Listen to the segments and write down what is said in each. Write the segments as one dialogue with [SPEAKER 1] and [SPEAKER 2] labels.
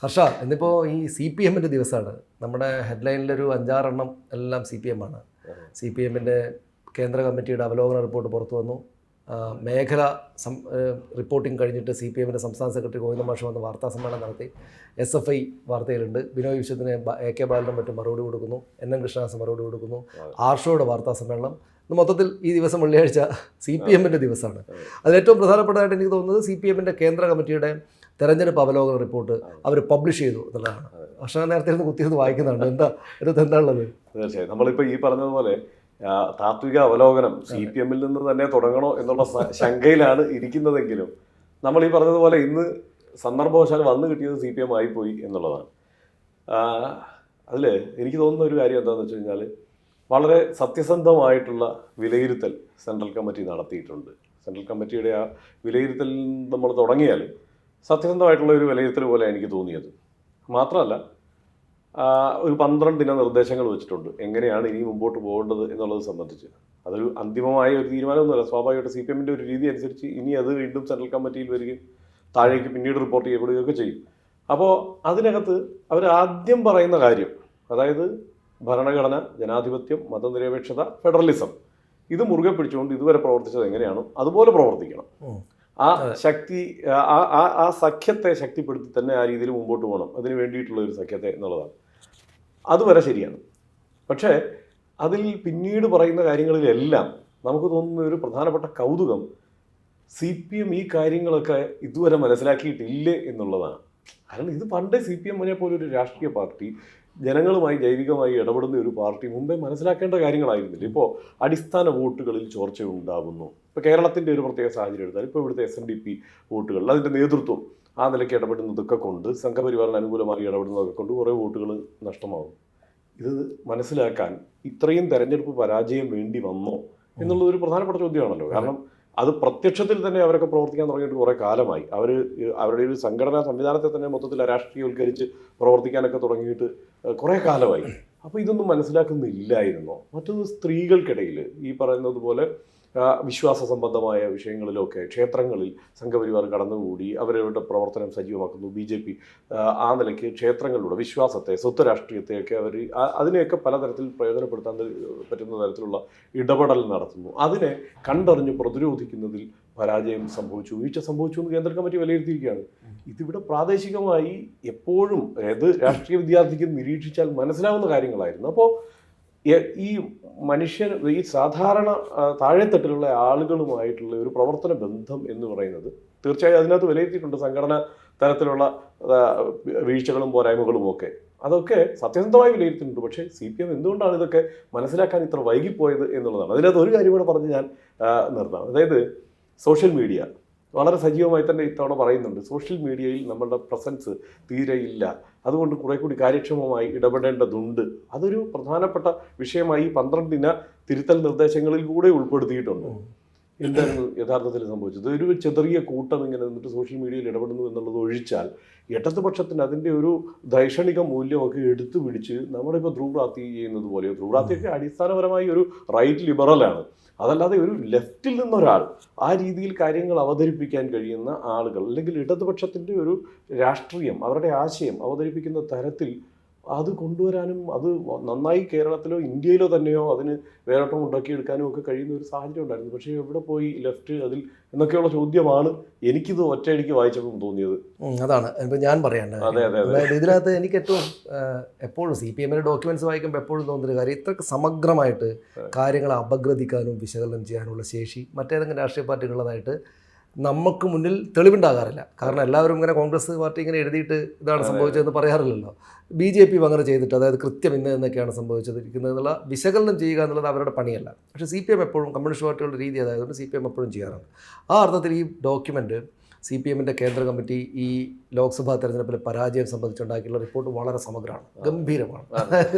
[SPEAKER 1] ഹർഷ, ഇന്നിപ്പോൾ ഈ CPM ദിവസമാണ്. നമ്മുടെ ഹെഡ്ലൈനിലൊരു 5-6 എണ്ണം എല്ലാം CPM ആണ്. CPM കേന്ദ്ര കമ്മിറ്റിയുടെ അവലോകന റിപ്പോർട്ട് പുറത്തു വന്നു. മേഖല റിപ്പോർട്ടിംഗ് കഴിഞ്ഞിട്ട് CPM സംസ്ഥാന സെക്രട്ടറി ഗോവിന്ദ മാഷ് വന്ന് വാർത്താ സമ്മേളനം നടത്തി. SFI വാർത്തയിലുണ്ട്. ബിനോയ് വിശ്വത്തിന് AK ബാലനും മറ്റും മറുപടി കൊടുക്കുന്നു. NN കൃഷ്ണദാസ് മറുപടി കൊടുക്കുന്നു. ആർഷോയുടെ വാർത്താ സമ്മേളനം. മൊത്തത്തിൽ ഈ ദിവസം വെള്ളിയാഴ്ച CPM ദിവസമാണ്. അതിലേറ്റവും പ്രധാനപ്പെട്ടതായിട്ട് എനിക്ക് തോന്നുന്നത് CPM കേന്ദ്ര കമ്മിറ്റിയുടെ തെരഞ്ഞെടുപ്പ് അവലോകന റിപ്പോർട്ട് അവർ പബ്ലിഷ് ചെയ്തു എന്നുള്ളതാണ്. പക്ഷേ നേരത്തെ ഇരുന്ന് കുത്തിയത് വായിക്കുന്നുണ്ട്. എന്താണുള്ളത്?
[SPEAKER 2] തീർച്ചയായും നമ്മളിപ്പോൾ ഈ പറഞ്ഞതുപോലെ താത്വിക അവലോകനം CPM നിന്ന് തന്നെ തുടങ്ങണോ എന്നുള്ള ശങ്കയിലാണ് ഇരിക്കുന്നതെങ്കിലും നമ്മൾ ഈ പറഞ്ഞതുപോലെ ഇന്ന് സന്ദർഭവശാൽ വന്നു കിട്ടിയത് CPM ആയിപ്പോയി എന്നുള്ളതാണ്. അതിൽ എനിക്ക് തോന്നുന്ന ഒരു കാര്യം എന്താണെന്ന് വെച്ച് കഴിഞ്ഞാൽ വളരെ സത്യസന്ധമായിട്ടുള്ള വിലയിരുത്തൽ സെൻട്രൽ കമ്മിറ്റി നടത്തിയിട്ടുണ്ട്. സെൻട്രൽ കമ്മിറ്റിയുടെ ആ വിലയിരുത്തൽ നമ്മൾ തുടങ്ങിയാൽ സത്യസന്ധമായിട്ടുള്ള ഒരു വിലയിരുത്തൽ പോലെ എനിക്ക് തോന്നിയത്. മാത്രമല്ല ഒരു 12 ദിന നിർദ്ദേശങ്ങൾ വെച്ചിട്ടുണ്ട് എങ്ങനെയാണ് ഇനി മുമ്പോട്ട് പോകേണ്ടത് എന്നുള്ളത് സംബന്ധിച്ച്. അതൊരു അന്തിമമായ ഒരു തീരുമാനമൊന്നുമല്ല. സ്വാഭാവികമായിട്ട് CPM ഒരു രീതി അനുസരിച്ച് ഇനി അത് വീണ്ടും സെൻട്രൽ കമ്മിറ്റിയിൽ വരികയും താഴേക്ക് പിന്നീട് റിപ്പോർട്ട് ചെയ്യപ്പെടുകയൊക്കെ ചെയ്യും. അപ്പോൾ അതിനകത്ത് അവർ ആദ്യം പറയുന്ന കാര്യം, അതായത് ഭരണഘടന, ജനാധിപത്യം, മതനിരപേക്ഷത, ഫെഡറലിസം, ഇത് മുറുകെ പിടിച്ചുകൊണ്ട് ഇതുവരെ പ്രവർത്തിച്ചത് എങ്ങനെയാണോ അതുപോലെ പ്രവർത്തിക്കണം. ആ ശക്തി, ആ സഖ്യത്തെ ശക്തിപ്പെടുത്തി തന്നെ ആ രീതിയിൽ മുമ്പോട്ട് പോകണം. അതിന് വേണ്ടിയിട്ടുള്ള ഒരു സഖ്യത്തെ എന്നുള്ളതാണ്. അതുവരെ ശരിയാണ്. പക്ഷേ അതിൽ പിന്നീട് പറയുന്ന കാര്യങ്ങളിലെല്ലാം നമുക്ക് തോന്നുന്ന ഒരു പ്രധാനപ്പെട്ട കൗതുകം CPM ഈ കാര്യങ്ങളൊക്കെ ഇതുവരെ മനസ്സിലാക്കിയിട്ടില്ലേ എന്നുള്ളതാണ്. കാരണം ഇത് പണ്ടേ CPM പോലെ ഒരു രാഷ്ട്രീയ പാർട്ടി, ജനങ്ങളുമായി ജൈവികമായി ഇടപെടുന്ന ഒരു പാർട്ടി മുമ്പേ മനസ്സിലാക്കേണ്ട കാര്യങ്ങളായിരുന്നില്ല. ഇപ്പോൾ അടിസ്ഥാന വോട്ടുകളിൽ ചോർച്ച ഉണ്ടാകുന്നു. ഇപ്പോൾ കേരളത്തിൻ്റെ ഒരു പ്രത്യേക സാഹചര്യം എടുത്താൽ ഇപ്പോൾ ഇവിടുത്തെ SNDP വോട്ടുകളിൽ അതിൻ്റെ നേതൃത്വം ആ നിലയ്ക്ക് ഇടപെടുന്നതൊക്കെ കൊണ്ട്, സംഘപരിവാറിന് അനുകൂലമായി ഇടപെടുന്നതൊക്കെ കൊണ്ട് കുറേ വോട്ടുകൾ നഷ്ടമാകും. ഇത് മനസ്സിലാക്കാൻ ഇത്രയും തെരഞ്ഞെടുപ്പ് പരാജയം വേണ്ടി വന്നോ എന്നുള്ളത് ഒരു പ്രധാനപ്പെട്ട ചോദ്യമാണല്ലോ. കാരണം അത് പ്രത്യക്ഷത്തിൽ തന്നെ അവരൊക്കെ പ്രവർത്തിക്കാൻ തുടങ്ങിയിട്ട് കുറേ കാലമായി. അവരുടെ ഒരു സംഘടനാ സംവിധാനത്തെ തന്നെ മൊത്തത്തിൽ രാഷ്ട്രീയവൽക്കരിച്ച് പ്രവർത്തിക്കാനൊക്കെ തുടങ്ങിയിട്ട് കുറേ കാലമായി. അപ്പോൾ ഇതൊന്നും മനസ്സിലാക്കുന്നില്ലായിരുന്നോ? മറ്റൊന്ന്, സ്ത്രീകൾക്കിടയിൽ ഈ പറയുന്നത് പോലെ വിശ്വാസ സംബന്ധമായ വിഷയങ്ങളിലൊക്കെ ക്ഷേത്രങ്ങളിൽ സംഘപരിവാർ കടന്നുകൂടി അവരുടെ പ്രവർത്തനം സജീവമാക്കുന്നു. BJP ആ നിലയ്ക്ക് ക്ഷേത്രങ്ങളിലൂടെ വിശ്വാസത്തെ, സ്വത്ത് രാഷ്ട്രീയത്തെയൊക്കെ അവർ അതിനെയൊക്കെ പലതരത്തിൽ പ്രയോജനപ്പെടുത്താൻ പറ്റുന്ന തരത്തിലുള്ള ഇടപെടൽ നടത്തുന്നു. അതിനെ കണ്ടറിഞ്ഞ് പ്രതിരോധിക്കുന്നതിൽ പരാജയം സംഭവിച്ചു, വീഴ്ച സംഭവിച്ചു എന്ന് കേന്ദ്ര കമ്മിറ്റി വിലയിരുത്തിയിരിക്കുകയാണ്. ഇതിവിടെ പ്രാദേശികമായി എപ്പോഴും ഏത് രാഷ്ട്രീയ വിദ്യാർത്ഥിക്ക് നിരീക്ഷിച്ചാൽ മനസ്സിലാവുന്ന കാര്യങ്ങളായിരുന്നു. അപ്പോൾ ഈ മനുഷ്യൻ, ഈ സാധാരണ താഴെത്തട്ടിലുള്ള ആളുകളുമായിട്ടുള്ള ഒരു പ്രവർത്തന ബന്ധം എന്ന് പറയുന്നത് തീർച്ചയായും അതിനകത്ത് വിലയിരുത്തിയിട്ടുണ്ട്. സംഘടന തരത്തിലുള്ള വീഴ്ചകളും പോരായ്മകളും ഒക്കെ അതൊക്കെ സത്യസന്ധമായി വിലയിരുത്തിയിട്ടുണ്ട്. പക്ഷേ CPM എന്തുകൊണ്ടാണ് ഇതൊക്കെ മനസ്സിലാക്കാൻ ഇത്ര വൈകിപ്പോയത് എന്നുള്ളതാണ്. അതിനകത്ത് ഒരു കാര്യം കൂടെ പറഞ്ഞ് ഞാൻ നിർത്താം. അതായത് സോഷ്യൽ മീഡിയ വളരെ സജീവമായി തന്നെ ഇത്തവണ പറയുന്നുണ്ട്. സോഷ്യൽ മീഡിയയിൽ നമ്മളുടെ പ്രസൻസ് തീരെയില്ല, അതുകൊണ്ട് കുറെ കൂടി കാര്യക്ഷമമായി ഇടപെടേണ്ടതുണ്ട്. അതൊരു പ്രധാനപ്പെട്ട വിഷയമായി 12 ദിന തിരുത്തൽ നിർദ്ദേശങ്ങളിൽ കൂടെ ഉൾപ്പെടുത്തിയിട്ടുണ്ട്. എന്തായിരുന്നു യഥാർത്ഥത്തിൽ സംഭവിച്ചത്? ഒരു ചെറിയ കൂട്ടം ഇങ്ങനെ നിന്നിട്ട് സോഷ്യൽ മീഡിയയിൽ ഇടപെടുന്നു എന്നുള്ളത് ഒഴിച്ചാൽ ഇടതുപക്ഷത്തിന് അതിൻ്റെ ഒരു ദൈക്ഷണിക മൂല്യമൊക്കെ എടുത്തു പിടിച്ച് നമ്മളിപ്പോൾ ധ്രുവ്രാത്തി ചെയ്യുന്നത് പോലെ, ധ്രുവ്രാത്തിയൊക്കെ അടിസ്ഥാനപരമായി ഒരു റൈറ്റ് ലിബറലാണ്. അതല്ലാതെ ഒരു ലെഫ്റ്റിൽ നിന്നൊരാൾ ആ രീതിയിൽ കാര്യങ്ങൾ അവതരിപ്പിക്കാൻ കഴിയുന്ന ആളുകൾ, അല്ലെങ്കിൽ ഇടതുപക്ഷത്തിൻ്റെ ഒരു രാഷ്ട്രീയം, അവരുടെ ആശയം അവതരിപ്പിക്കുന്ന തരത്തിൽ അത് കൊണ്ടുവരാനും അത് നന്നായി കേരളത്തിലോ ഇന്ത്യയിലോ തന്നെയോ അതിന് വേരോട്ടം ഉണ്ടാക്കിയെടുക്കാനും ഒക്കെ കഴിയുന്ന ഒരു സാഹചര്യം ഉണ്ടായിരുന്നു. പക്ഷേ എവിടെ പോയി ലെഫ്റ്റ് അതിൽ എന്നൊക്കെയുള്ള ചോദ്യമാണ് എനിക്കിത് ഒറ്റയടിക്ക് വായിച്ചപ്പോൾ തോന്നിയത്.
[SPEAKER 1] അതാണ് ഇപ്പം ഞാൻ പറയേണ്ടത്. അതായത് ഇതിനകത്ത് എനിക്ക് എപ്പോഴും CPM ഡോക്യുമെന്റ്സ് വായിക്കുമ്പോൾ എപ്പോഴും തോന്നുന്നൊരു കാര്യം, ഇത്രക്ക് സമഗ്രമായിട്ട് കാര്യങ്ങളെ അപഗ്രഥിക്കാനും വിശകലനം ചെയ്യാനുള്ള ശേഷി മറ്റേതെങ്കിലും രാഷ്ട്രീയ പാർട്ടികളുള്ളതായിട്ട് നമുക്ക് മുന്നിൽ തെളിവുണ്ടാകാറില്ല. കാരണം എല്ലാവരും ഇങ്ങനെ കോൺഗ്രസ് പാർട്ടി ഇങ്ങനെ എഴുതിയിട്ട് ഇതാണ് സംഭവിച്ചതെന്ന് പറയാറില്ലല്ലോ. BJP അങ്ങനെ ചെയ്തിട്ട്, അതായത് കൃത്യം എന്നൊക്കെയാണ് സംഭവിച്ചിരിക്കുന്നത് എന്നുള്ള വിശകലനം ചെയ്യുക എന്നുള്ളത് അവരുടെ പണിയല്ല. പക്ഷേ CPM എപ്പോഴും, കമ്മ്യൂണിസ്റ്റ് പാർട്ടികളുടെ രീതി അതായതുകൊണ്ട് CPM എപ്പോഴും ചെയ്യാറുണ്ട്. ആ അർത്ഥത്തിൽ ഈ ഡോക്യുമെൻ്റ് CPM കേന്ദ്ര കമ്മിറ്റി ഈ ലോക്സഭാ തെരഞ്ഞെടുപ്പിലെ പരാജയം സംബന്ധിച്ചുണ്ടാക്കിയുള്ള റിപ്പോർട്ട് വളരെ സമഗ്രമാണ്, ഗംഭീരമാണ്.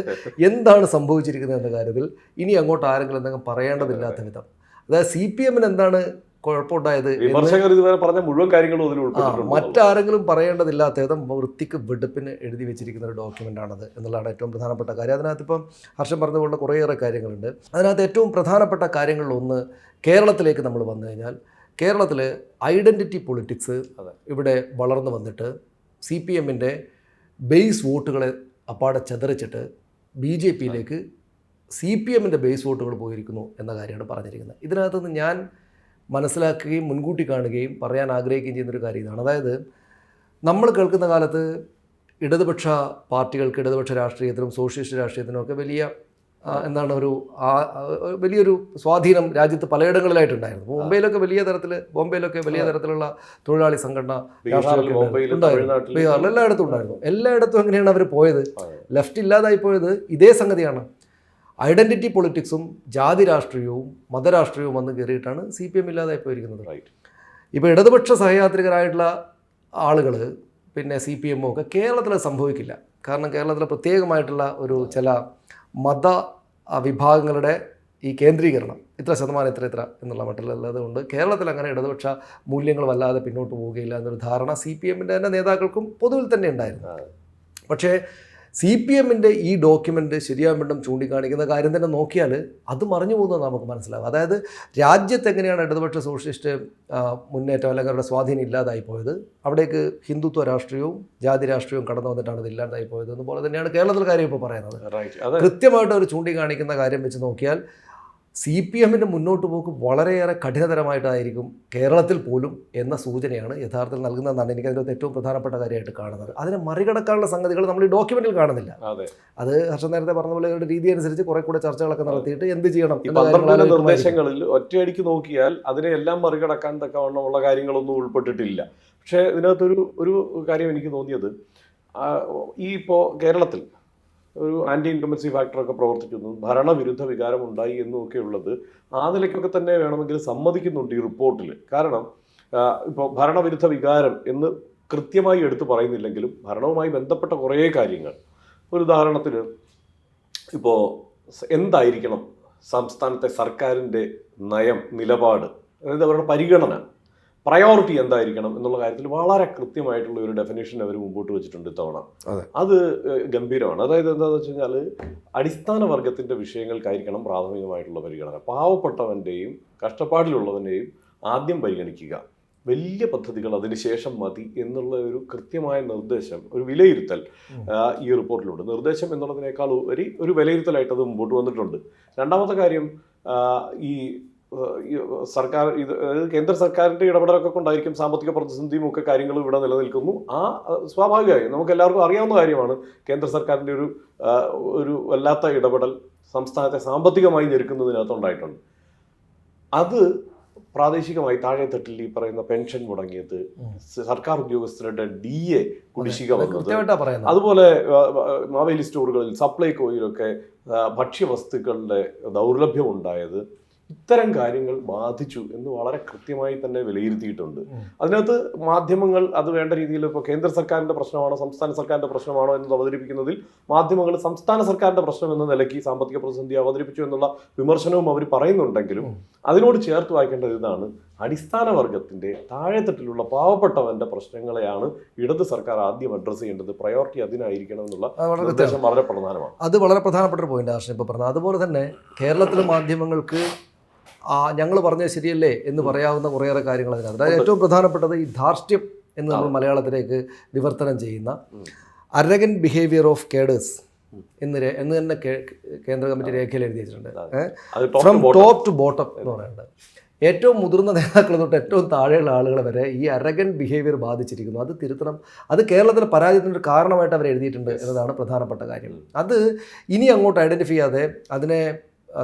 [SPEAKER 1] എന്താണ് സംഭവിച്ചിരിക്കുന്നത് എന്ന കാര്യത്തിൽ ഇനി അങ്ങോട്ട് ആരെങ്കിലും എന്തെങ്കിലും പറയേണ്ടതില്ലാത്ത വിധം, അതായത് CPM എന്താണ് കുഴപ്പമുണ്ടായത്,
[SPEAKER 2] മുഴുവൻ കാര്യങ്ങളും
[SPEAKER 1] മറ്റാരെങ്കിലും പറയേണ്ടതില്ലാത്ത വിധം വൃത്തിക്ക് വെടുപ്പിന് എഴുതി വെച്ചിരിക്കുന്ന ഒരു ഡോക്യുമെൻ്റാണത് എന്നുള്ളതാണ് ഏറ്റവും പ്രധാനപ്പെട്ട കാര്യം. അതിനകത്ത് ഇപ്പം ഹർഷൻ പറഞ്ഞതുപോലെ കുറേയേറെ കാര്യങ്ങളുണ്ട്. അതിനകത്ത് ഏറ്റവും പ്രധാനപ്പെട്ട കാര്യങ്ങളിലൊന്ന്, കേരളത്തിലേക്ക് നമ്മൾ വന്നു കഴിഞ്ഞാൽ കേരളത്തിൽ ഐഡൻറ്റിറ്റി പൊളിറ്റിക്സ് ഇവിടെ വളർന്നു വന്നിട്ട് CPM ബേസ് വോട്ടുകളെ അപ്പാടെ ചെതറിച്ചിട്ട് BJPയിലേക്ക് CPMൻ്റെ ബേസ് വോട്ടുകൾ പോയിരിക്കുന്നു എന്ന കാര്യമാണ് പറഞ്ഞിരിക്കുന്നത്. ഇതിനകത്തുനിന്ന് ഞാൻ മനസ്സിലാക്കുകയും മുൻകൂട്ടി കാണുകയും പറയാൻ ആഗ്രഹിക്കുകയും ചെയ്യുന്നൊരു കാര്യം ഇതാണ്. അതായത് നമ്മൾ കേൾക്കുന്ന കാലത്ത് ഇടതുപക്ഷ പാർട്ടികൾക്ക്, ഇടതുപക്ഷ രാഷ്ട്രീയത്തിനും സോഷ്യലിസ്റ്റ് രാഷ്ട്രീയത്തിനും ഒക്കെ വലിയൊരു സ്വാധീനം രാജ്യത്ത് പലയിടങ്ങളിലായിട്ടുണ്ടായിരുന്നു. ബോംബെയിലൊക്കെ വലിയ തരത്തിലുള്ള തൊഴിലാളി സംഘടന ഉണ്ടായിരുന്നു. ബീഹാറിൽ എല്ലായിടത്തും ഉണ്ടായിരുന്നു. എല്ലായിടത്തും എങ്ങനെയാണ് അവർ പോയത്? ലെഫ്റ്റ് ഇല്ലാതായി പോയത് ഇതേ സംഗതിയാണ്. ഐഡന്റിറ്റി പൊളിറ്റിക്സും ജാതി രാഷ്ട്രീയവും മതരാഷ്ട്രീയവും വന്ന് കയറിയിട്ടാണ് CPM ഇല്ലാതായി പോയിരിക്കുന്നത്. ഇപ്പോൾ ഇടതുപക്ഷ സഹയാത്രികരായിട്ടുള്ള ആളുകൾ പിന്നെ CPM ഒക്കെ കേരളത്തിൽ സംഭവിക്കില്ല. കാരണം കേരളത്തിൽ പ്രത്യേകമായിട്ടുള്ള ഒരു ചില മത വിഭാഗങ്ങളുടെ ഈ കേന്ദ്രീകരണം ഇത്ര ശതമാനം ഇത്ര എന്നുള്ള മട്ടിലുള്ളത് കൊണ്ട് കേരളത്തിൽ അങ്ങനെ ഇടതുപക്ഷ മൂല്യങ്ങൾ വല്ലാതെ പിന്നോട്ട് പോവുകയില്ല എന്നൊരു ധാരണ CPMൻ്റെ തന്നെ നേതാക്കൾക്കും പൊതുവിൽ തന്നെ ഉണ്ടായിരുന്നു. പക്ഷേ CPMൻ്റെ ഈ ഡോക്യുമെൻ്റ് ശരിയാകുമ്പോഴും ചൂണ്ടിക്കാണിക്കുന്ന കാര്യം തന്നെ നോക്കിയാൽ അത് മറിഞ്ഞു പോകുന്നത് നമുക്ക് മനസ്സിലാവും. അതായത് രാജ്യത്ത് എങ്ങനെയാണ് ഇടതുപക്ഷ സോഷ്യലിസ്റ്റ് മുന്നേറ്റം അല്ലെങ്കിൽ അവരുടെ സ്വാധീനം ഇല്ലാതായി പോയത്, അവിടേക്ക് ഹിന്ദുത്വ രാഷ്ട്രീയവും ജാതി രാഷ്ട്രീയവും കടന്നു വന്നിട്ടാണ് ഇത് ഇല്ലാതായി പോയത് അതുപോലെ തന്നെയാണ് കേരളത്തിൽ കാര്യം ഇപ്പോൾ പറയുന്നത്. കൃത്യമായിട്ട് അവർ ചൂണ്ടിക്കാണിക്കുന്ന കാര്യം വെച്ച് നോക്കിയാൽ CPMൻ്റെ മുന്നോട്ട് പോക്ക് വളരെയേറെ കഠിനതരമായിട്ടായിരിക്കും കേരളത്തിൽ പോലും എന്ന സൂചനയാണ് യഥാർത്ഥത്തിൽ നൽകുന്നതെന്നാണ് എനിക്ക് അതിനകത്ത് ഏറ്റവും പ്രധാനപ്പെട്ട കാര്യമായിട്ട് കാണുന്നത്. അതിനെ മറികടക്കാനുള്ള സംഗതികൾ നമ്മൾ ഈ ഡോക്യുമെന്റിൽ കാണുന്നില്ല. അത് ഹർഷൻ നേരത്തെ പറഞ്ഞ പോലെ ഒരു രീതി അനുസരിച്ച് കുറെ കൂടെ ചർച്ചകളൊക്കെ നടത്തിയിട്ട് എന്ത് ചെയ്യണം
[SPEAKER 2] നിർദ്ദേശങ്ങളിൽ ഒറ്റയടിക്ക് നോക്കിയാൽ അതിനെല്ലാം മറികടക്കാൻ തക്കവണ്ണമുള്ള കാര്യങ്ങളൊന്നും ഉൾപ്പെട്ടിട്ടില്ല. പക്ഷേ ഇതിനകത്തൊരു കാര്യം എനിക്ക് തോന്നിയത്, ഈ ഇപ്പോൾ കേരളത്തിൽ ഒരു ആൻറ്റി ഇൻകംബൻസി ഫാക്ടറൊക്കെ പ്രവർത്തിക്കുന്നു, ഭരണവിരുദ്ധ വികാരം ഉണ്ടായി എന്നൊക്കെ ഉള്ളത് ആ നിലയ്ക്കൊക്കെ തന്നെ വേണമെങ്കിൽ സമ്മതിക്കുന്നുണ്ട് ഈ റിപ്പോർട്ടിൽ. കാരണം ഇപ്പോൾ ഭരണവിരുദ്ധ വികാരം എന്ന് കൃത്യമായി എടുത്തു പറയുന്നില്ലെങ്കിലും ഭരണവുമായി ബന്ധപ്പെട്ട കുറേ കാര്യങ്ങൾ, ഒരു ഉദാഹരണത്തിന് ഇപ്പോൾ എന്തായിരിക്കണം സംസ്ഥാനത്തെ സർക്കാരിൻ്റെ നയം, നിലപാട്, അതായത് അവരുടെ പരിഗണന, പ്രയോറിറ്റി എന്തായിരിക്കണം എന്നുള്ള കാര്യത്തിൽ വളരെ കൃത്യമായിട്ടുള്ള ഒരു ഡെഫിനേഷൻ അവർ മുമ്പോട്ട് വെച്ചിട്ടുണ്ട് ഇത്തവണ. അത് ഗംഭീരമാണ്. അതായത് എന്താണെന്ന് വെച്ച് കഴിഞ്ഞാൽ അടിസ്ഥാന വർഗത്തിൻ്റെ വിഷയങ്ങൾക്കായിരിക്കണം പ്രാഥമികമായിട്ടുള്ള പരിഗണന. പാവപ്പെട്ടവൻ്റെയും കഷ്ടപ്പാടിലുള്ളവൻ്റെയും ആദ്യം പരിഗണിക്കുക, വലിയ പദ്ധതികൾ അതിനുശേഷം മതി എന്നുള്ള ഒരു കൃത്യമായ നിർദ്ദേശം, ഒരു വിലയിരുത്തൽ ഈ റിപ്പോർട്ടിലുണ്ട്. നിർദ്ദേശം എന്നുള്ളതിനേക്കാൾ ഒരു വിലയിരുത്തലായിട്ട് അത് മുമ്പോട്ട് വന്നിട്ടുണ്ട്. രണ്ടാമത്തെ കാര്യം, ഈ സർക്കാർ കേന്ദ്ര സർക്കാരിൻ്റെ ഇടപെടലൊക്കെ കൊണ്ടായിരിക്കും സാമ്പത്തിക പ്രതിസന്ധിയും ഒക്കെ കാര്യങ്ങളും ഇവിടെ നിലനിൽക്കുന്നു. സ്വാഭാവികമായും നമുക്ക് എല്ലാവർക്കും അറിയാവുന്ന കാര്യമാണ് കേന്ദ്ര സർക്കാരിൻ്റെ ഒരു വല്ലാത്ത ഇടപെടൽ സംസ്ഥാനത്തെ സാമ്പത്തികമായി ഞെരുക്കുന്നതിനകത്ത് ഉണ്ടായിട്ടുണ്ട്. അത് പ്രാദേശികമായി താഴെത്തട്ടിൽ ഈ പറയുന്ന പെൻഷൻ മുടങ്ങിയത്, സർക്കാർ ഉദ്യോഗസ്ഥരുടെ DA കുടിശ്ശിക വന്നത്, അതുപോലെ മാവേലി സ്റ്റോറുകളിൽ സപ്ലൈകോയിലൊക്കെ ഭക്ഷ്യവസ്തുക്കളുടെ ദൗർലഭ്യം ഉണ്ടായത്, ഇത്തരം കാര്യങ്ങൾ ബാധിച്ചു എന്ന് വളരെ കൃത്യമായി തന്നെ വിലയിരുത്തിയിട്ടുണ്ട്. അതിനകത്ത് മാധ്യമങ്ങൾ അത് വേണ്ട രീതിയിൽ ഇപ്പോൾ കേന്ദ്ര സർക്കാരിൻ്റെ പ്രശ്നമാണോ സംസ്ഥാന സർക്കാരിൻ്റെ പ്രശ്നമാണോ എന്ന് അവതരിപ്പിക്കുന്നതിൽ മാധ്യമങ്ങൾ സംസ്ഥാന സർക്കാരിൻ്റെ പ്രശ്നം എന്ന നിലയ്ക്ക് സാമ്പത്തിക പ്രതിസന്ധി അവതരിപ്പിച്ചു എന്നുള്ള വിമർശനവും അവർ പറയുന്നുണ്ടെങ്കിലും അതിനോട് ചേർത്ത് വായിക്കേണ്ടത് ഇതാണ്: അടിസ്ഥാന വർഗത്തിൻ്റെ താഴെത്തട്ടിലുള്ള പാവപ്പെട്ടവന്റെ പ്രശ്നങ്ങളെയാണ് ഇടത് സർക്കാർ ആദ്യം അഡ്രസ്സ് ചെയ്യേണ്ടത്. പ്രയോറിറ്റി അതിനായിരിക്കണം എന്നുള്ള നിർദ്ദേശം വളരെ പ്രധാനമാണ്.
[SPEAKER 1] അത് വളരെ പ്രധാനപ്പെട്ട ഒരു പോയിന്റ് ആർഷൻ ഇപ്പോൾ പറഞ്ഞത്. അതുപോലെ തന്നെ കേരളത്തിലെ മാധ്യമങ്ങൾക്ക് ഞങ്ങൾ പറഞ്ഞത് ശരിയല്ലേ എന്ന് പറയാവുന്ന കുറേയേറെ കാര്യങ്ങൾ അതിനകത്ത്. അതായത് ഏറ്റവും പ്രധാനപ്പെട്ടത് ഈ ധാർഷ്ട്യം എന്ന് നമ്മൾ മലയാളത്തിലേക്ക് വിവർത്തനം ചെയ്യുന്ന അരഗൻ ബിഹേവിയർ ഓഫ് കേഡേഴ്സ് എന്ന് തന്നെ കേന്ദ്ര കമ്മിറ്റി രേഖയിൽ എഴുതി വെച്ചിട്ടുണ്ട്. ഫ്രം ടോപ്പ് ടു ബോട്ടം എന്ന് പറയുന്നത് ഏറ്റവും മുതിർന്ന നേതാക്കൾ തൊട്ട് ഏറ്റവും താഴെയുള്ള ആളുകൾ വരെ ഈ അരഗൻ ബിഹേവിയർ ബാധിച്ചിരിക്കുന്നു. അത് തിരുത്തണം. അത് കേരളത്തിലെ പരാജയത്തിൻ്റെ ഒരു കാരണമായിട്ട് അവർ എഴുതിയിട്ടുണ്ട് എന്നതാണ് പ്രധാനപ്പെട്ട കാര്യം. അത് ഇനി അങ്ങോട്ട് ഐഡൻറ്റിഫൈ ചെയ്യാതെ അതിനെ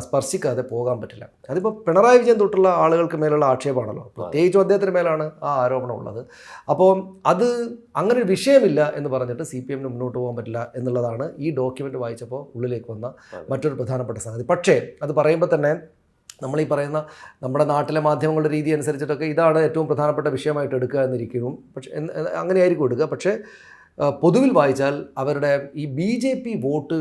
[SPEAKER 1] സ്പർശിക്കാതെ പോകാൻ പറ്റില്ല. അതിപ്പോൾ പിണറായി വിജയൻ തൊട്ടുള്ള ആളുകൾക്ക് മേലുള്ള ആക്ഷേപമാണല്ലോ, പ്രത്യേകിച്ചും അദ്ദേഹത്തിന് മേലാണ് ആ ആരോപണം ഉള്ളത്. അപ്പോൾ അത് അങ്ങനെ ഒരു വിഷയമില്ല എന്ന് പറഞ്ഞിട്ട് CPMന് മുന്നോട്ട് പോകാൻ പറ്റില്ല എന്നുള്ളതാണ് ഈ ഡോക്യുമെൻ്റ് വായിച്ചപ്പോൾ ഉള്ളിലേക്ക് വന്ന മറ്റൊരു പ്രധാനപ്പെട്ട സംഗതി. പക്ഷേ അത് പറയുമ്പോൾ തന്നെ നമ്മൾ ഈ പറയുന്ന നമ്മുടെ നാട്ടിലെ മാധ്യമങ്ങളുടെ രീതി അനുസരിച്ചിട്ടൊക്കെ ഇതാണ് ഏറ്റവും പ്രധാനപ്പെട്ട വിഷയമായിട്ട് എടുക്കുക എന്നിരിക്കുന്നു. പക്ഷേ അങ്ങനെയായിരിക്കും എടുക്കുക. പക്ഷേ പൊതുവിൽ വായിച്ചാൽ അവരുടെ ഈ BJP വോട്ട്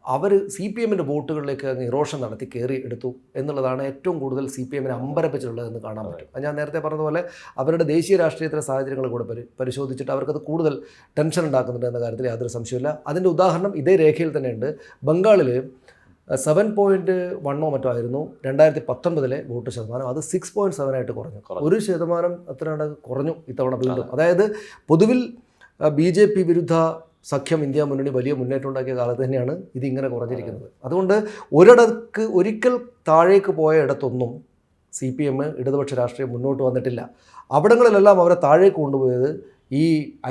[SPEAKER 1] അവർ CPMൻ്റെ വോട്ടുകളിലേക്ക് അങ്ങ് ഇറോഷൻ നടത്തി കയറി എടുത്തു എന്നുള്ളതാണ് ഏറ്റവും കൂടുതൽ CPMനെ അമ്പരപ്പിച്ചിട്ടുള്ളതെന്ന് കാണാൻ പറ്റും. ഞാൻ നേരത്തെ പറഞ്ഞതുപോലെ അവരുടെ ദേശീയ രാഷ്ട്രീയത്തിലെ സാഹചര്യങ്ങൾ കൂടെ പരിശോധിച്ചിട്ട് അവർക്കത് കൂടുതൽ ടെൻഷൻ ഉണ്ടാക്കുന്നുണ്ട് എന്ന കാര്യത്തിൽ യാതൊരു സംശയമില്ല. അതിൻ്റെ ഉദാഹരണം ഇതേ രേഖയിൽ തന്നെയുണ്ട്. ബംഗാളിൽ 7.1 മറ്റോ ആയിരുന്നു 2019 വോട്ട് ശതമാനം. അത് 6.7 ആയിട്ട് കുറഞ്ഞു. 1% അത്രയാണ് കുറഞ്ഞു ഇത്തവണ വീണ്ടും. അതായത് പൊതുവിൽ BJP വിരുദ്ധ സഖ്യം ഇന്ത്യ മുന്നണി വലിയ മുന്നേറ്റം ഉണ്ടാക്കിയ കാലത്ത് തന്നെയാണ് ഇതിങ്ങനെ കുറഞ്ഞിരിക്കുന്നത്. അതുകൊണ്ട് ഒരിക്കൽ താഴേക്ക് പോയ ഇടത്തൊന്നും CPM ഇടതുപക്ഷ രാഷ്ട്രീയം മുന്നോട്ട് വന്നിട്ടില്ല. അവിടങ്ങളിലെല്ലാം അവരെ താഴേക്ക് കൊണ്ടുപോയത് ഈ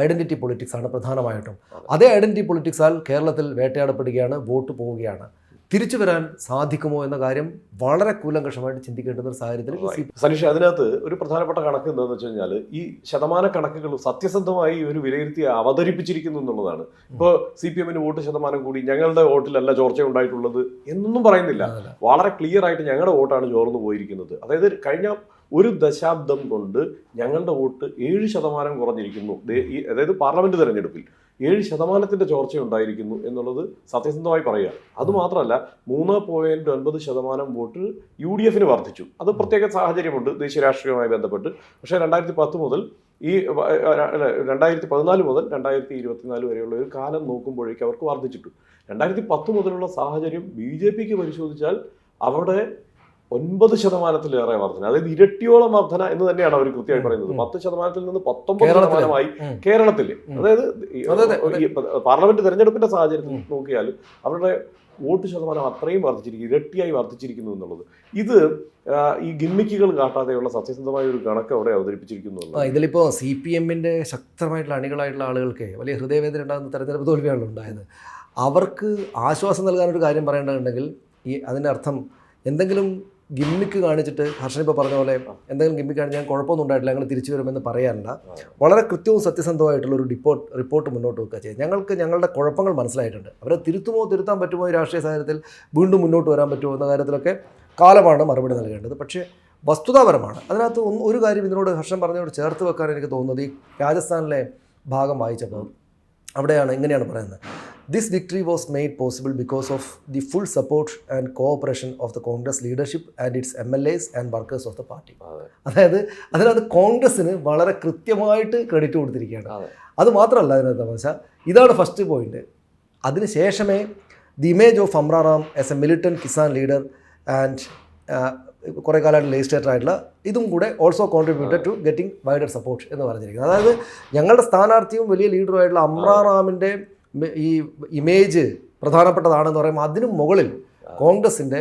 [SPEAKER 1] ഐഡൻറ്റിറ്റി പൊളിറ്റിക്സ് ആണ് പ്രധാനമായിട്ടും. അതേ ഐഡൻറ്റിറ്റി പൊളിറ്റിക്സാൽ കേരളത്തിൽ വേട്ടയാടപ്പെടുകയാണ്, വോട്ട് പോവുകയാണ്. തിരിച്ചു വരാൻ സാധിക്കുമോ എന്ന കാര്യം വളരെ കൂലങ്കഷമായിട്ട് ചിന്തിക്കേണ്ടുന്ന ഒരു സാഹചര്യത്തിൽ
[SPEAKER 2] സനീഷ്, അതിനകത്ത് ഒരു പ്രധാനപ്പെട്ട കണക്ക് എന്താണെന്ന് വെച്ച് കഴിഞ്ഞാൽ ഈ ശതമാന കണക്കുകൾ സത്യസന്ധമായി ഒരു വിലയിരുത്തി അവതരിപ്പിച്ചിരിക്കുന്നു എന്നുള്ളതാണ്. ഇപ്പോൾ CPM വോട്ട് ശതമാനം കൂടി, ഞങ്ങളുടെ വോട്ടിലല്ല ചോർച്ച ഉണ്ടായിട്ടുള്ളത് എന്നൊന്നും പറയുന്നില്ല. വളരെ ക്ലിയർ ആയിട്ട് ഞങ്ങളുടെ വോട്ടാണ് ചോർന്നു പോയിരിക്കുന്നത്. അതായത് കഴിഞ്ഞ ഒരു ദശാബ്ദം കൊണ്ട് ഞങ്ങളുടെ വോട്ട് 7% കുറഞ്ഞിരിക്കുന്നു. അതായത് പാർലമെന്റ് തെരഞ്ഞെടുപ്പിൽ 7% ചോർച്ച ഉണ്ടായിരിക്കുന്നു എന്നുള്ളത് സത്യസന്ധമായി പറയുക. അതുമാത്രമല്ല 3.9% വോട്ട് UDF വർദ്ധിച്ചു. അത് പ്രത്യേക സാഹചര്യമുണ്ട് ദേശീയ രാഷ്ട്രീയവുമായി ബന്ധപ്പെട്ട്. പക്ഷേ 2010 മുതൽ 2014 മുതൽ 2024 വരെയുള്ള ഒരു കാലം നോക്കുമ്പോഴേക്ക് അവർക്ക് വർദ്ധിച്ചിട്ടു. 2010 മുതലുള്ള സാഹചര്യം BJPക്ക് പരിശോധിച്ചാൽ അവിടെ 9%-ലേറെ വർധന, അതായത് ഇരട്ടിയോളം വർധന എന്ന് തന്നെയാണ് അവർ കൃത്യമായി പറയുന്നത്. 10%-ൽ നിന്ന് 19%-മായി കേരളത്തിൽ. അതായത് പാർലമെന്റ് തെരഞ്ഞെടുപ്പിന്റെ സാഹചര്യത്തിൽ നോക്കിയാൽ അവരുടെ വോട്ട് ശതമാനം അത്രയും വർദ്ധിച്ചിരിക്കുന്നു, ഇരട്ടിയായി വർദ്ധിച്ചിരിക്കുന്നു എന്നുള്ളത്. ഇത് ഈ ഗിമ്മിക്കുകൾ കാട്ടാതെയുള്ള സത്യസന്ധമായ ഒരു കണക്ക് അവിടെ അവതരിപ്പിച്ചിരിക്കുന്നു.
[SPEAKER 1] ഇതിലിപ്പോൾ CPM-ന്റെ ശക്തമായിട്ടുള്ള അണികളായിട്ടുള്ള ആളുകൾക്ക് വലിയ ഹൃദയവേദന ഉണ്ടാകുന്ന തെരഞ്ഞെടുപ്പ് തോൽവിയാണല്ലോ ഉണ്ടായത്. അവർക്ക് ആശ്വാസം നൽകാനൊരു കാര്യം പറയേണ്ടതുണ്ടെങ്കിൽ അതിൻ്റെ അർത്ഥം എന്തെങ്കിലും ഗിമ്മിക്ക് കാണിച്ചിട്ട് ഹർഷൻ ഇപ്പോൾ പറഞ്ഞ പോലെ എന്തെങ്കിലും ഗിമ്മിക്ക് കാണിച്ച് ഞാൻ കുഴപ്പമൊന്നും ഉണ്ടായിട്ടില്ല, ഞങ്ങൾ തിരിച്ചു വരുമെന്ന് പറയാനല്ല, വളരെ കൃത്യവും സത്യസന്ധമായിട്ടുള്ള ഒരു റിപ്പോർട്ട് മുന്നോട്ട് വെക്കുക ചെയ്യുക. ഞങ്ങൾക്ക് ഞങ്ങളുടെ കുഴപ്പങ്ങൾ മനസ്സിലായിട്ടുണ്ട്, അവരെ തിരുത്താൻ പറ്റുമോ, ഈ രാഷ്ട്രീയ സാഹചര്യത്തിൽ വീണ്ടും മുന്നോട്ട് വരാൻ പറ്റുമോ എന്ന കാര്യത്തിലൊക്കെ കാലമാണ് മറുപടി നൽകേണ്ടത്. പക്ഷേ വസ്തുതാപരമാണ്. അതിനകത്ത് ഒരു കാര്യം ഇതിനോട് ഹർഷൻ പറഞ്ഞതോട് ചേർത്ത് വെക്കാൻ എനിക്ക് തോന്നുന്നത്, ഈ രാജസ്ഥാനിലെ ഭാഗം വായിച്ചപ്പോൾ അവിടെയാണ് ഇങ്ങനെയാണ് പറയുന്നത്: this victory was made possible because of the full support and cooperation of the Congress leadership and it's MLAs and workers of the party. അതായത് അതിനകത്ത് കോൺഗ്രസ്സിന് വളരെ കൃത്യമായിട്ട് ക്രെഡിറ്റ് കൊടുത്തിരിക്കുകയാണ്. അത് മാത്രമല്ല അതിനകത്ത് തമാശ, ഇതാണ് ഫസ്റ്റ് പോയിന്റ്. അതിനുശേഷമേ the image of Amraram as a militant kisan leader and കുറേ കാലമായിട്ട് ലെജിസ്ലേറ്റർ ആയിട്ടുള്ള ഇതും കൂടെ also contributed to getting wider support എന്ന് പറഞ്ഞിരിക്കുന്നത്. അതായത് ഞങ്ങളുടെ സ്ഥാനാർത്ഥിയും വലിയ ലീഡറുമായിട്ടുള്ള അമ്രാറാമിൻ്റെ ഈ ഇമേജ് പ്രധാനപ്പെട്ടതാണെന്ന് പറയുമ്പോൾ അതിനും മുകളിൽ കോൺഗ്രസിൻ്റെ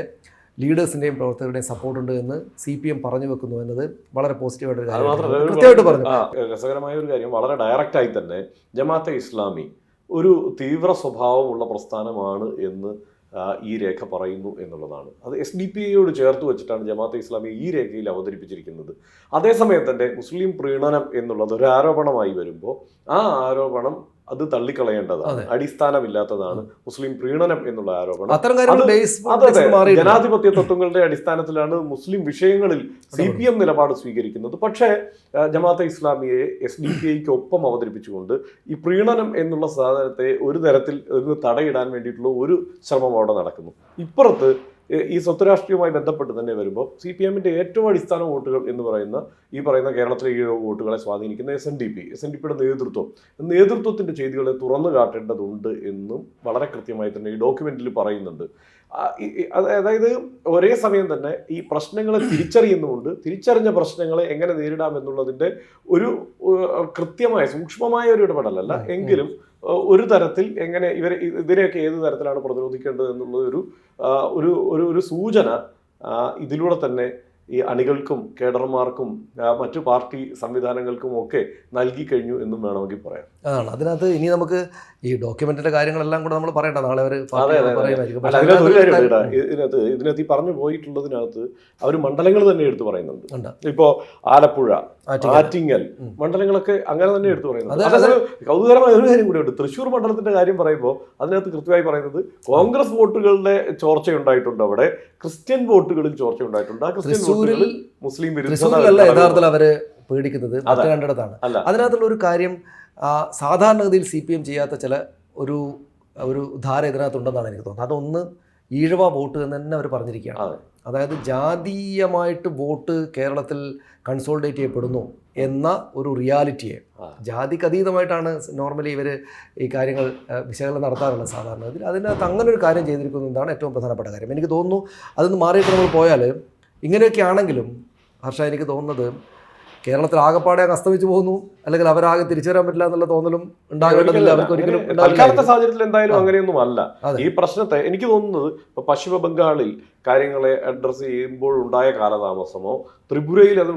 [SPEAKER 1] ലീഡേഴ്സിൻ്റെയും പ്രവർത്തകരുടെയും സപ്പോർട്ടുണ്ട് എന്ന് CPM പറഞ്ഞു വെക്കുന്നു എന്നത് വളരെ പോസിറ്റീവായിട്ടൊരു കാര്യം. കൃത്യമായിട്ട് പറഞ്ഞു.
[SPEAKER 2] രസകരമായ ഒരു കാര്യം, വളരെ ഡയറക്റ്റായി തന്നെ ജമാഅത്തെ ഇസ്ലാമി ഒരു തീവ്ര സ്വഭാവമുള്ള പ്രസ്ഥാനമാണ് എന്ന് ഈ രേഖ പറയുന്നു എന്നുള്ളതാണ്. അത് SDPAയോട് ചേർത്ത് വെച്ചിട്ടാണ് ജമാഅത്തെ ഇസ്ലാമി ഈ രേഖയിൽ അവതരിപ്പിച്ചിരിക്കുന്നത്. അതേസമയം തന്നെ മുസ്ലിം പ്രീണനം എന്നുള്ളത് ഒരു ആരോപണമായി വരുമ്പോൾ ആ ആരോപണം അത് തള്ളിക്കളയേണ്ടതാണ്, അടിസ്ഥാനമില്ലാത്തതാണ് മുസ്ലിം പ്രീണനം എന്നുള്ള ആരോപണം. ജനാധിപത്യ തത്വങ്ങളുടെ അടിസ്ഥാനത്തിലാണ് മുസ്ലിം വിഷയങ്ങളിൽ CPM നിലപാട് സ്വീകരിക്കുന്നത്. പക്ഷേ ജമാഅത്തെ ഇസ്ലാമിയെ SDPAയ്ക്ക് ഒപ്പം അവതരിപ്പിച്ചുകൊണ്ട് ഈ പ്രീണനം എന്നുള്ള സാധനത്തെ ഒരു തരത്തിൽ തടയിടാൻ വേണ്ടിയിട്ടുള്ള ഒരു ശ്രമം അവിടെ നടക്കുന്നു. ഇപ്പുറത്ത് ഈ സ്വത്ത് രാഷ്ട്രീയവുമായി ബന്ധപ്പെട്ട് തന്നെ വരുമ്പോൾ CPM-ന്റെ ഏറ്റവും അടിസ്ഥാന വോട്ടുകൾ എന്ന് പറയുന്ന കേരളത്തിലെ 7 വോട്ടുകളെ സ്വാധീനിക്കുന്ന SNDP-യുടെ നേതൃത്വത്തിന്റെ ചെയ്തികളെ തുറന്നു കാട്ടേണ്ടതുണ്ട് എന്നും വളരെ കൃത്യമായി തന്നെ ഈ ഡോക്യുമെന്റിൽ പറയുന്നുണ്ട്. അതായത് ഒരേ സമയം തന്നെ ഈ പ്രശ്നങ്ങളെ തിരിച്ചറിയുന്നുമുണ്ട്, തിരിച്ചറിഞ്ഞ പ്രശ്നങ്ങളെ എങ്ങനെ നേരിടാം എന്നുള്ളതിന്റെ ഒരു കൃത്യമായ സൂക്ഷ്മമായ ഒരു ഇടപെടലല്ല എങ്കിലും ഒരു തരത്തിൽ എങ്ങനെ ഇതിനെയൊക്കെ ഏത് തരത്തിലാണ് പ്രതിരോധിക്കേണ്ടത് എന്നുള്ള ഒരു സൂചന ഇതിലൂടെ തന്നെ ഈ അണികൾക്കും കേഡർമാർക്കും മറ്റു പാർട്ടി സംവിധാനങ്ങൾക്കും ഒക്കെ നൽകി കഴിഞ്ഞു എന്നും വേണമെങ്കിൽ പറയാം.
[SPEAKER 1] അതാണ് അതിനകത്ത് ഇനി നമുക്ക് ഈ ഡോക്യുമെന്റിന്റെ കാര്യങ്ങളെല്ലാം കൂടെ നമ്മൾ പറയണ്ട, നാളെ അവർ
[SPEAKER 2] ഇതിനകത്ത് ഈ പറഞ്ഞു പോയിട്ടുള്ളതിനകത്ത് അവർ മണ്ഡലങ്ങൾ തന്നെ എടുത്തു പറയുന്നുണ്ട്. ഇപ്പോ ആലപ്പുഴ, ആറ്റിങ്ങൽ മണ്ഡലങ്ങളൊക്കെ അങ്ങനെ തന്നെ എടുത്തു പറയുന്നുണ്ട്. കൗതുകരമായ ഒരു കാര്യം കൂടെ ഉണ്ട്. തൃശ്ശൂർ മണ്ഡലത്തിന്റെ കാര്യം പറയുമ്പോൾ അതിനകത്ത് കൃത്യമായി പറയുന്നത് കോൺഗ്രസ് വോട്ടുകളുടെ ചോർച്ച ഉണ്ടായിട്ടുണ്ട്, അവിടെ ക്രിസ്ത്യൻ വോട്ടുകളിൽ ചോർച്ച ഉണ്ടായിട്ടുണ്ട്. ആ ക്രിസ്ത്യൻ വോട്ടുകളിൽ മുസ്ലിം
[SPEAKER 1] വിരുദ്ധതല്ല യഥാർത്ഥത്തിൽ അവര് പേടിക്കുന്നത് മറ്റു രണ്ടിടത്താണ്. അതിനകത്തുള്ള ഒരു കാര്യം, സാധാരണഗതിയിൽ CPM ചെയ്യാത്ത ചില ഒരു ധാര ഇതിനകത്തുണ്ടെന്നാണ് എനിക്ക് തോന്നുന്നത്. അതൊന്ന് ഈഴവ വോട്ട് എന്ന് തന്നെ അവർ പറഞ്ഞിരിക്കുകയാണ്. അതായത് ജാതീയമായിട്ട് വോട്ട് കേരളത്തിൽ കൺസോളിഡേറ്റ് ചെയ്യപ്പെടുന്നു എന്ന ഒരു റിയാലിറ്റിയെ, ജാതിക്ക് അതീതമായിട്ടാണ് നോർമലി ഇവർ ഈ കാര്യങ്ങൾ വിശകലനം നടത്താറുള്ളത് സാധാരണ. അതിനകത്ത് അങ്ങനെ ഒരു കാര്യം ചെയ്തിരിക്കുന്നതാണ് ഏറ്റവും പ്രധാനപ്പെട്ട കാര്യം. എനിക്ക് തോന്നുന്നു അതൊന്ന് മാറിയിട്ട് നമ്മൾ പോയാൽ ഇങ്ങനെയൊക്കെ ആണെങ്കിലും ഹർഷ, എനിക്ക് തോന്നുന്നത് കേരളത്തിൽ ആകെപ്പാടെ അങ്ങ് അസ്തമിച്ചു പോകുന്നു, അല്ലെങ്കിൽ അവരാകെ തിരിച്ചു വരാൻ പറ്റില്ല എന്നുള്ള തോന്നലും ഉണ്ടാകേണ്ടതില്ല. അവർക്ക് ഒരിക്കലും
[SPEAKER 2] തൽക്കാലത്തെ സാഹചര്യത്തിൽ എന്തായാലും അങ്ങനെയൊന്നും അല്ല.
[SPEAKER 1] അതെ.
[SPEAKER 2] ഈ പ്രശ്നത്തെ എനിക്ക് തോന്നുന്നത് ഇപ്പൊ പശ്ചിമ ബംഗാളിൽ കാര്യങ്ങളെ അഡ്രസ്സ് ചെയ്യുമ്പോൾ ഉണ്ടായ കാലതാമസമോ ത്രിപുരയിൽ അത്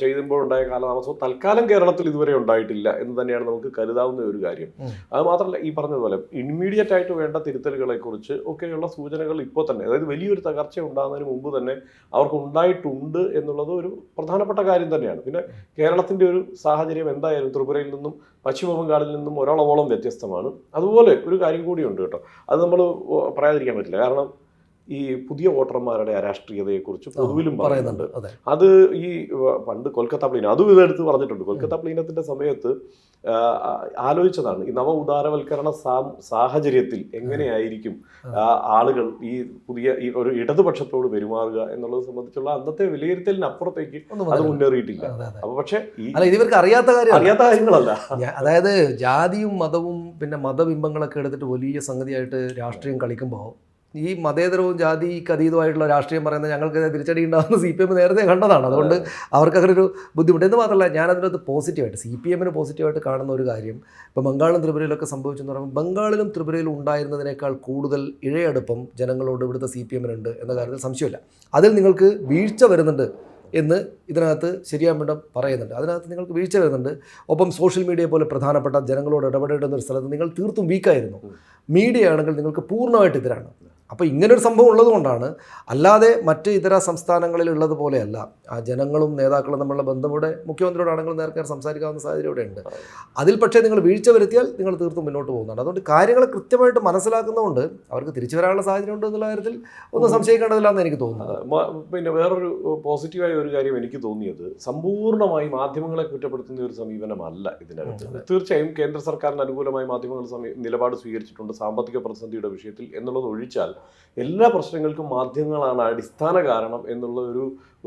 [SPEAKER 2] ചെയ്യുമ്പോൾ ഉണ്ടായ കാലതാമസമോ തൽക്കാലം കേരളത്തിൽ ഇതുവരെ ഉണ്ടായിട്ടില്ല എന്ന് തന്നെയാണ് നമുക്ക് കരുതാവുന്ന ഒരു കാര്യം. അത് മാത്രമല്ല, ഈ പറഞ്ഞതുപോലെ ഇമ്മീഡിയറ്റ് ആയിട്ട് വേണ്ട തിരുത്തലുകളെ കുറിച്ച് ഒക്കെയുള്ള സൂചനകൾ ഇപ്പോൾ തന്നെ, അതായത് വലിയൊരു തകർച്ച ഉണ്ടാകുന്നതിന് മുമ്പ് തന്നെ അവർക്ക് ഉണ്ടായിട്ടുണ്ട് എന്നുള്ളത് ഒരു പ്രധാനപ്പെട്ട കാര്യം തന്നെയാണ്. പിന്നെ കേരളത്തിന്റെ ഒരു സാഹചര്യം എന്തായാലും ത്രിപുരയിൽ നിന്നും പശ്ചിമ ബംഗാളിൽ നിന്നും ഒരാളോളം വ്യത്യസ്തമാണ്. അതുപോലെ ഒരു കാര്യം കൂടിയുണ്ട് കേട്ടോ, അത് നമ്മൾ പറയാതിരിക്കാൻ പറ്റില്ല. കാരണം ഈ പുതിയ വോട്ടർമാരുടെ അരാഷ്ട്രീയതയെക്കുറിച്ച് പൊതുവിലും പറയുന്നുണ്ട്. അത് ഈ പണ്ട് കൊൽക്കത്ത പ്ലീനം അതും ഇതെടുത്ത് പറഞ്ഞിട്ടുണ്ട്. കൊൽക്കത്ത പ്ലീനത്തിന്റെ സമയത്ത് ആലോചിച്ചതാണ് ഈ നവ ഉദാരവൽക്കരണ സാഹചര്യത്തിൽ എങ്ങനെയായിരിക്കും ആളുകൾ ഈ പുതിയ ഈ ഒരു ഇടതുപക്ഷത്തോട് പെരുമാറുക എന്നുള്ളത് സംബന്ധിച്ചുള്ള അന്നത്തെ വിലയിരുത്തലിനപ്പുറത്തേക്ക് അത് മുന്നേറിയിട്ടില്ല. അപ്പൊ പക്ഷെ
[SPEAKER 1] ഇവർക്ക് അറിയാത്ത
[SPEAKER 2] കാര്യങ്ങളല്ല.
[SPEAKER 1] അതായത് ജാതിയും മതവും പിന്നെ മതബിംബങ്ങളൊക്കെ എടുത്തിട്ട് വലിയ സംഗതിയായിട്ട് രാഷ്ട്രീയം കളിക്കുമ്പോൾ ഈ മതേതരവും ജാതിക്ക് അതീതമായിട്ടുള്ള രാഷ്ട്രീയം പറയുന്നത് ഞങ്ങൾക്ക് തിരിച്ചടി ഉണ്ടാകുന്ന CPM നേരത്തെ കണ്ടതാണ്. അതുകൊണ്ട് അവർക്ക് അങ്ങനെ ഒരു ബുദ്ധിമുട്ട്. എന്ന് മാത്രമല്ല, ഞാനതിനകത്ത് പോസിറ്റീവായിട്ട് CPM പോസിറ്റീവായിട്ട് കാണുന്ന ഒരു കാര്യം, ഇപ്പോൾ ബംഗാളിലും ത്രിപുരയിലൊക്കെ സംഭവിച്ചെന്ന് പറയുമ്പോൾ ബംഗാളിലും ത്രിപുരയിലും ഉണ്ടായിരുന്നതിനേക്കാൾ കൂടുതൽ ഇഴയടുപ്പം ജനങ്ങളോട് ഇവിടുത്തെ CPM എന്ന കാര്യത്തിൽ സംശയമില്ല. അതിൽ നിങ്ങൾക്ക് വീഴ്ച വരുന്നുണ്ട് എന്ന് ഇതിനകത്ത് ശരിയാമിടം പറയുന്നുണ്ട്. അതിനകത്ത് നിങ്ങൾക്ക് വീഴ്ച വരുന്നുണ്ട്. ഒപ്പം സോഷ്യൽ മീഡിയ പോലെ പ്രധാനപ്പെട്ട ജനങ്ങളോട് ഇടപെടേണ്ടുന്ന ഒരു സ്ഥലത്ത് നിങ്ങൾ തീർത്തും വീക്കായിരുന്നു. മീഡിയ ആണെങ്കിൽ നിങ്ങൾക്ക് പൂർണ്ണമായിട്ട് എതിരാണ്. അപ്പോൾ ഇങ്ങനൊരു സംഭവം ഉള്ളതുകൊണ്ടാണ്. അല്ലാതെ മറ്റ് ഇതര സംസ്ഥാനങ്ങളിൽ ഉള്ളതുപോലെയല്ല. ആ ജനങ്ങളും നേതാക്കളും തമ്മിലുള്ള ബന്ധം ഇവിടെ മുഖ്യമന്ത്രിയോടാണെങ്കിലും നേരത്തെ സംസാരിക്കാവുന്ന സാഹചര്യം ഇവിടെ ഉണ്ട്. അതിൽ പക്ഷേ നിങ്ങൾ വീഴ്ച വരുത്തിയാൽ നിങ്ങൾ തീർത്തും മുന്നോട്ട് പോകുന്നുണ്ട്. അതുകൊണ്ട് കാര്യങ്ങൾ കൃത്യമായിട്ട് മനസ്സിലാക്കുന്നതുകൊണ്ട് അവർക്ക് തിരിച്ചു വരാനുള്ള സാഹചര്യം ഉണ്ട് എന്നുള്ള കാര്യത്തിൽ ഒന്നും സംശയിക്കേണ്ടതില്ലാന്ന് എനിക്ക് തോന്നുന്നത്.
[SPEAKER 2] പിന്നെ വേറൊരു പോസിറ്റീവായ ഒരു കാര്യം എനിക്ക് തോന്നിയത്, സമ്പൂർണ്ണമായി മാധ്യമങ്ങളെ കുറ്റപ്പെടുത്തുന്ന ഒരു സമീപനമല്ല ഇതിനകത്ത്. തീർച്ചയായും കേന്ദ്ര സർക്കാരിന് അനുകൂലമായി മാധ്യമങ്ങൾ നിലപാട് സ്വീകരിച്ചിട്ടുണ്ട് സാമ്പത്തിക പ്രതിസന്ധിയുടെ വിഷയത്തിൽ എന്നുള്ളത് ഒഴിച്ചാൽ എല്ലാ പ്രശ്നങ്ങൾക്കും മാധ്യമങ്ങളാണ് അടിസ്ഥാന കാരണം എന്നുള്ള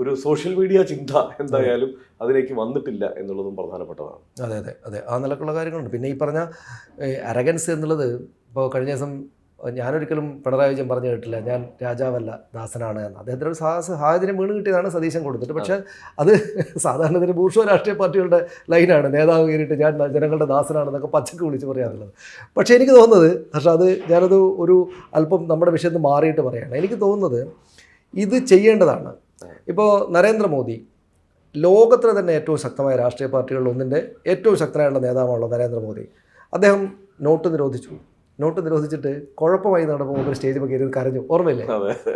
[SPEAKER 2] ഒരു സോഷ്യൽ മീഡിയ ചിന്ത എന്തായാലും അതിലേക്ക് വന്നിട്ടില്ല എന്നുള്ളതും പ്രധാനപ്പെട്ടതാണ്.
[SPEAKER 1] അതെ അതെ അതെ ആ നിലക്കുള്ള കാര്യങ്ങളുണ്ട്. പിന്നെ ഈ പറഞ്ഞ അരഗൻസ് എന്നുള്ളത്, ഇപ്പോൾ കഴിഞ്ഞ ദിവസം ഞാനൊരിക്കലും പിണറായി വിജയൻ പറഞ്ഞു കേട്ടില്ല ഞാൻ രാജാവല്ല ദാസനാണ് എന്ന്. അദ്ദേഹത്തിന് ഒരു സാഹചര്യം വീണ് കിട്ടിയതാണ് സതീശൻ കൊടുത്തിട്ട്. പക്ഷേ അത് സാധാരണ ഇതിന് ബൂർഷ്വ രാഷ്ട്രീയ പാർട്ടികളുടെ ലൈനാണ്, നേതാവ് കയറിയിട്ട് ഞാൻ ജനങ്ങളുടെ ദാസനാണെന്നൊക്കെ പച്ചക്ക് വിളിച്ച് പറയാറുള്ളത്. പക്ഷേ എനിക്ക് തോന്നുന്നത്, പക്ഷേ ഞാനത് ഒരു അല്പം നമ്മുടെ വിഷയത്തിൽ മാറിയിട്ട് പറയുകയാണ്. എനിക്ക് തോന്നുന്നത് ഇത് ചെയ്യേണ്ടതാണ്. ഇപ്പോൾ നരേന്ദ്രമോദി ലോകത്തിലെ തന്നെ ഏറ്റവും ശക്തമായ രാഷ്ട്രീയ പാർട്ടികളിൽ ഒന്നിൻ്റെ ഏറ്റവും ശക്തനായുള്ള നേതാവാണല്ലോ നരേന്ദ്രമോദി. അദ്ദേഹം നോട്ട് നിരോധിച്ചിട്ട് കുഴപ്പമായി നടക്കുമ്പോൾ ഒരു സ്റ്റേജിൽ കയറി കരഞ്ഞു, ഓർമ്മയില്ലേ?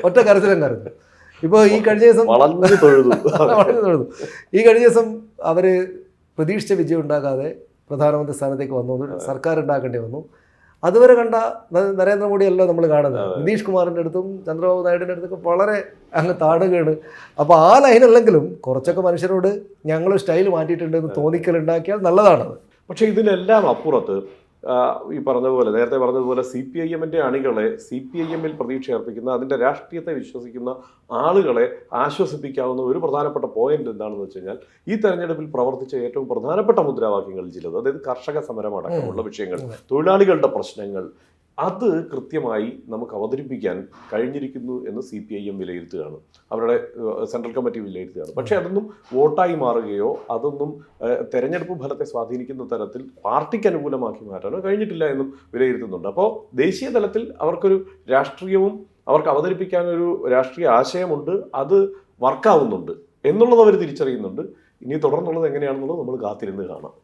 [SPEAKER 1] ഒറ്റ കരച്ചിലും കരഞ്ഞു. ഇപ്പോൾ ഈ കഴിഞ്ഞ ദിവസം അവർ പ്രതീക്ഷിച്ച വിജയം ഉണ്ടാകാതെ പ്രധാനമന്ത്രി സ്ഥാനത്തേക്ക് വന്നു, സർക്കാർ ഉണ്ടാക്കേണ്ടി വന്നു. അതുവരെ കണ്ട നരേന്ദ്രമോദിയല്ലോ നമ്മൾ കാണുന്നത്. നിതീഷ് കുമാറിൻ്റെ അടുത്തും ചന്ദ്രബാബു നായിഡുവിൻ്റെ അടുത്തൊക്കെ വളരെ അങ്ങ് താടുകയാണ്. അപ്പോൾ ആ ലൈനല്ലെങ്കിലും കുറച്ചൊക്കെ മനുഷ്യരോട് ഞങ്ങൾ സ്റ്റൈൽ മാറ്റിയിട്ടുണ്ടെന്ന് തോന്നിക്കലുണ്ടാക്കിയാൽ നല്ലതാണത്.
[SPEAKER 2] പക്ഷേ ഇതിനെല്ലാം അപ്പുറത്ത് ഈ പറഞ്ഞതുപോലെ നേരത്തെ പറഞ്ഞതുപോലെ CPIM-ന്റെ അണികളെ CPIM-ൽ പ്രതീക്ഷ അർപ്പിക്കുന്ന അതിൻ്റെ രാഷ്ട്രീയത്തെ വിശ്വസിക്കുന്ന ആളുകളെ ആശ്വസിപ്പിക്കാവുന്ന ഒരു പ്രധാനപ്പെട്ട പോയിന്റ് എന്താണെന്ന് വെച്ച് കഴിഞ്ഞാൽ, ഈ തെരഞ്ഞെടുപ്പിൽ പ്രവർത്തിച്ച ഏറ്റവും പ്രധാനപ്പെട്ട മുദ്രാവാക്യങ്ങളിൽ ചിലത്, അതായത് കർഷക സമരം അടക്കമുള്ള വിഷയങ്ങൾ, തൊഴിലാളികളുടെ പ്രശ്നങ്ങൾ, അത് കൃത്യമായി നമുക്ക് അവതരിപ്പിക്കാൻ കഴിഞ്ഞിരിക്കുന്നു എന്ന് CPIM വിലയിരുത്തുകയാണ്, അവരുടെ സെൻട്രൽ കമ്മിറ്റി വിലയിരുത്തുകയാണ്. പക്ഷേ അതൊന്നും വോട്ടായി മാറുകയോ അതൊന്നും തെരഞ്ഞെടുപ്പ് ഫലത്തെ സ്വാധീനിക്കുന്ന തരത്തിൽ പാർട്ടിക്ക് അനുകൂലമാക്കി മാറ്റാനോ കഴിഞ്ഞിട്ടില്ല എന്നും വിലയിരുത്തുന്നുണ്ട്. അപ്പോൾ ദേശീയ തലത്തിൽ അവർക്കൊരു രാഷ്ട്രീയവും അവർക്ക് അവതരിപ്പിക്കാനൊരു രാഷ്ട്രീയ ആശയമുണ്ട്, അത് വർക്കാവുന്നുണ്ട് എന്നുള്ളത് അവർ തിരിച്ചറിയുന്നുണ്ട്. ഇനി തുടർന്നുള്ളത് എങ്ങനെയാണെന്നുള്ളത് നമ്മൾ കാത്തിരുന്ന് കാണാം.